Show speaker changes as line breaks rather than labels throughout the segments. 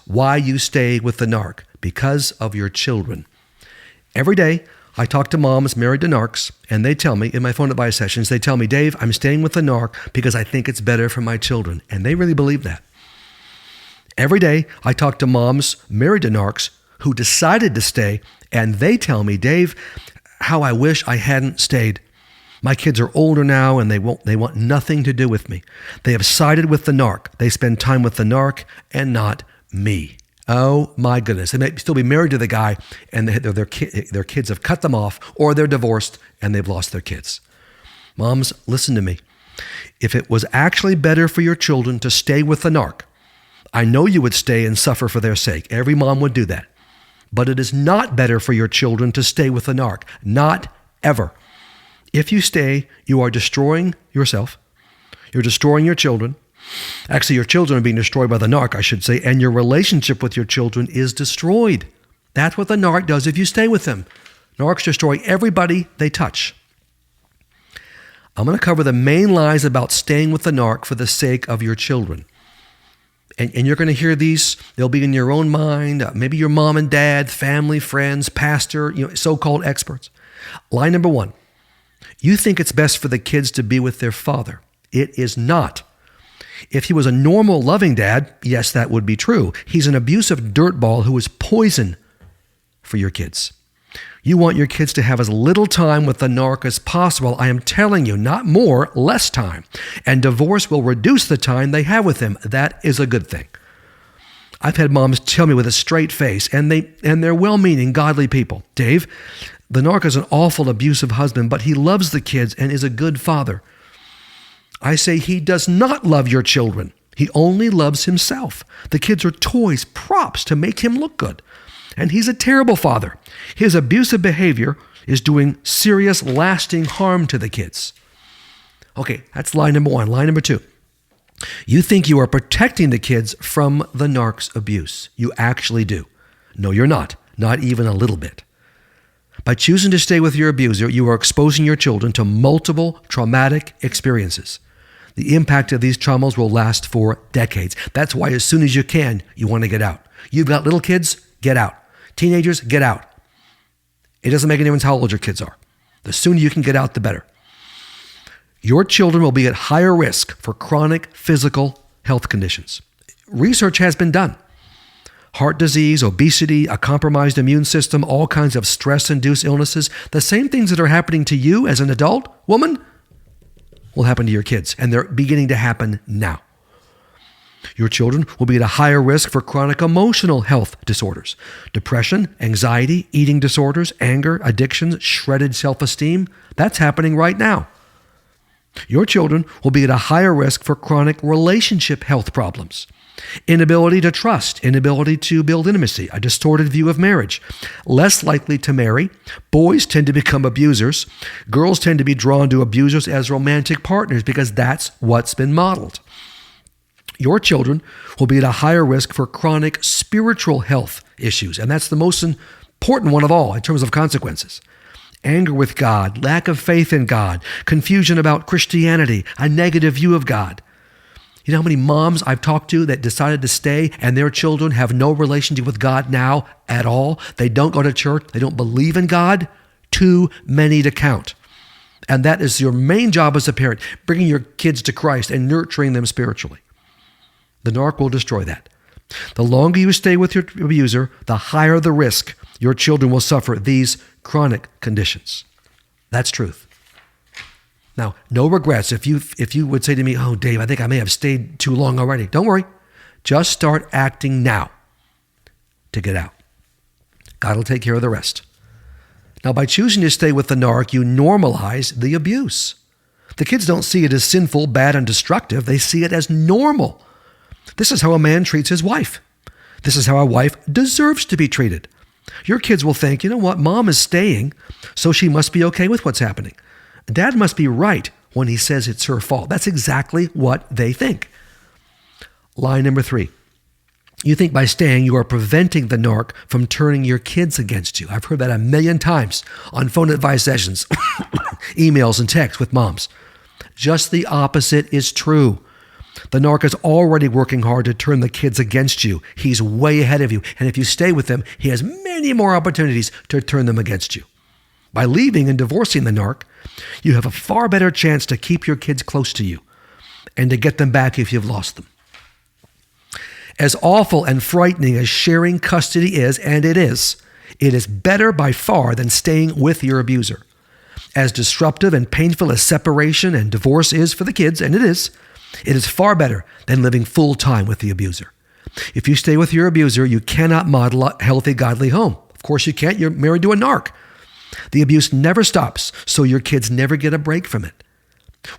why you stay with the narc. Because of your children. Every day, I talk to moms married to narcs, and they tell me, in my phone advice sessions, they tell me, Dave, I'm staying with the narc because I think it's better for my children. And they really believe that. Every day, I talk to moms married to narcs who decided to stay, and they tell me, Dave, how I wish I hadn't stayed. My kids are older now, and they want nothing to do with me. They have sided with the narc. They spend time with the narc and not me. Oh my goodness. They may still be married to the guy, and their kids have cut them off, or they're divorced and they've lost their kids. Moms, listen to me. If it was actually better for your children to stay with the narc, I know you would stay and suffer for their sake. Every mom would do that. But it is not better for your children to stay with the narc. Not ever. If you stay, you are destroying yourself. You're destroying your children. Actually, your children are being destroyed by the narc, I should say, and your relationship with your children is destroyed. That's what the narc does if you stay with them. Narcs destroy everybody they touch. I'm going to cover the main lies about staying with the narc for the sake of your children. And you're going to hear these. They'll be in your own mind, maybe your mom and dad, family, friends, pastor, so-called experts. Lie number 1, you think it's best for the kids to be with their father. It is not. If he was a normal, loving dad, yes, that would be true. He's an abusive dirtball who is poison for your kids. You want your kids to have as little time with the narc as possible. I am telling you, not more, less time. And divorce will reduce the time they have with him. That is a good thing. I've had moms tell me with a straight face, and they're well-meaning, godly people, Dave, the narc is an awful, abusive husband, but he loves the kids and is a good father. I say he does not love your children. He only loves himself. The kids are toys, props to make him look good. And he's a terrible father. His abusive behavior is doing serious, lasting harm to the kids. Okay, that's lie number 1. Lie number 2. You think you are protecting the kids from the narc's abuse. You actually do. No, you're not. Not even a little bit. By choosing to stay with your abuser, you are exposing your children to multiple traumatic experiences. The impact of these traumas will last for decades. That's why as soon as you can, you want to get out. You've got little kids, get out. Teenagers, get out. It doesn't make any difference how old your kids are. The sooner you can get out, the better. Your children will be at higher risk for chronic physical health conditions. Research has been done. Heart disease, obesity, a compromised immune system, all kinds of stress-induced illnesses. The same things that are happening to you as an adult woman will happen to your kids, and they're beginning to happen now. Your children will be at a higher risk for chronic emotional health disorders, depression, anxiety, eating disorders, anger, addictions, shredded self-esteem. That's happening right now. Your children will be at a higher risk for chronic relationship health problems, inability to trust, inability to build intimacy, a distorted view of marriage, less likely to marry. Boys tend to become abusers. Girls tend to be drawn to abusers as romantic partners because that's what's been modeled. Your children will be at a higher risk for chronic spiritual health issues, and that's the most important one of all in terms of consequences. Anger with God, lack of faith in God, confusion about Christianity, a negative view of God. You know how many moms I've talked to that decided to stay and their children have no relationship with God now at all? They don't go to church. They don't believe in God. Too many to count. And that is your main job as a parent, bringing your kids to Christ and nurturing them spiritually. The narc will destroy that. The longer you stay with your abuser, the higher the risk your children will suffer these chronic conditions. That's truth. Now, no regrets. If you would say to me, oh, Dave, I think I may have stayed too long already. Don't worry. Just start acting now to get out. God will take care of the rest. Now, by choosing to stay with the narc, you normalize the abuse. The kids don't see it as sinful, bad, and destructive. They see it as normal. This is how a man treats his wife. This is how a wife deserves to be treated. Your kids will think, you know what, mom is staying, so she must be okay with what's happening. Dad must be right when he says it's her fault. That's exactly what they think. Lie number 3. You think by staying, you are preventing the narc from turning your kids against you. I've heard that 1,000,000 times on phone advice sessions, emails and texts with moms. Just the opposite is true. The narc is already working hard to turn the kids against you. He's way ahead of you. And if you stay with him, he has many more opportunities to turn them against you. By leaving and divorcing the narc, you have a far better chance to keep your kids close to you and to get them back if you've lost them. As awful and frightening as sharing custody is, and it is better by far than staying with your abuser. As disruptive and painful as separation and divorce is for the kids, and it is far better than living full time with the abuser. If you stay with your abuser, you cannot model a healthy, godly home. Of course you can't. You're married to a narc. The abuse never stops, so your kids never get a break from it.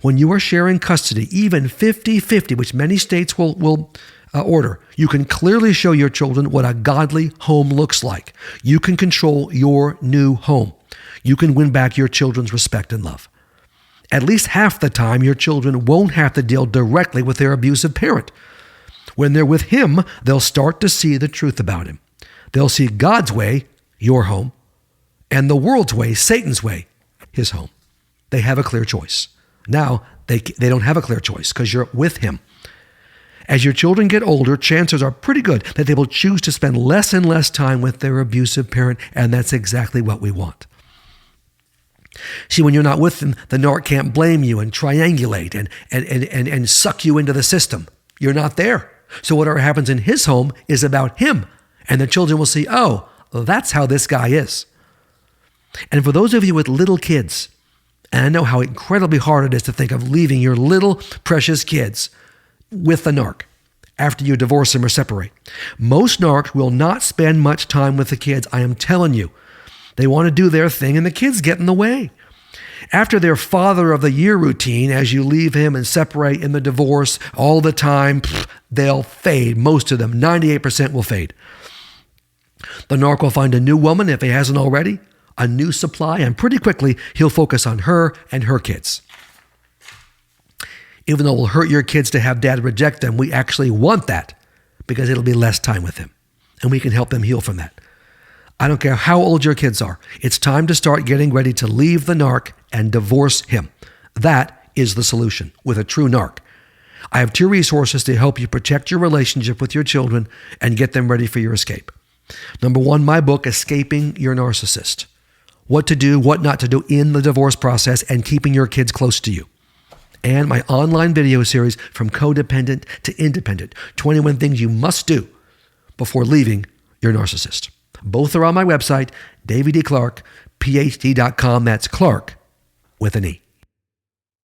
When you are sharing custody, even 50-50, which many states will order, you can clearly show your children what a godly home looks like. You can control your new home. You can win back your children's respect and love. At least half the time, your children won't have to deal directly with their abusive parent. When they're with him, they'll start to see the truth about him. They'll see God's way, your home, and the world's way, Satan's way, his home. They have a clear choice. Now, they don't have a clear choice because you're with him. As your children get older, chances are pretty good that they will choose to spend less and less time with their abusive parent, and that's exactly what we want. See, when you're not with them, the narc can't blame you and triangulate and suck you into the system. You're not there. So whatever happens in his home is about him, and the children will see, oh, that's how this guy is. And for those of you with little kids, and I know how incredibly hard it is to think of leaving your little precious kids with the narc after you divorce them or separate. Most narcs will not spend much time with the kids, I am telling you. They want to do their thing and the kids get in the way. After their father of the year routine, as you leave him and separate in the divorce all the time, they'll fade. Most of them, 98% will fade. The narc will find a new woman if he hasn't already, a new supply, and pretty quickly he'll focus on her and her kids. Even though it will hurt your kids to have dad reject them, we actually want that because it'll be less time with him, and we can help them heal from that. I don't care how old your kids are. It's time to start getting ready to leave the narc and divorce him. That is the solution with a true narc. I have 2 resources to help you protect your relationship with your children and get them ready for your escape. Number 1, my book, Escaping Your Narcissist. What to do, what not to do in the divorce process and keeping your kids close to you. And my online video series, From Codependent to Independent, 21 Things You Must Do Before Leaving Your Narcissist. Both are on my website, daviddclarke, phd.com. That's Clarke with an E.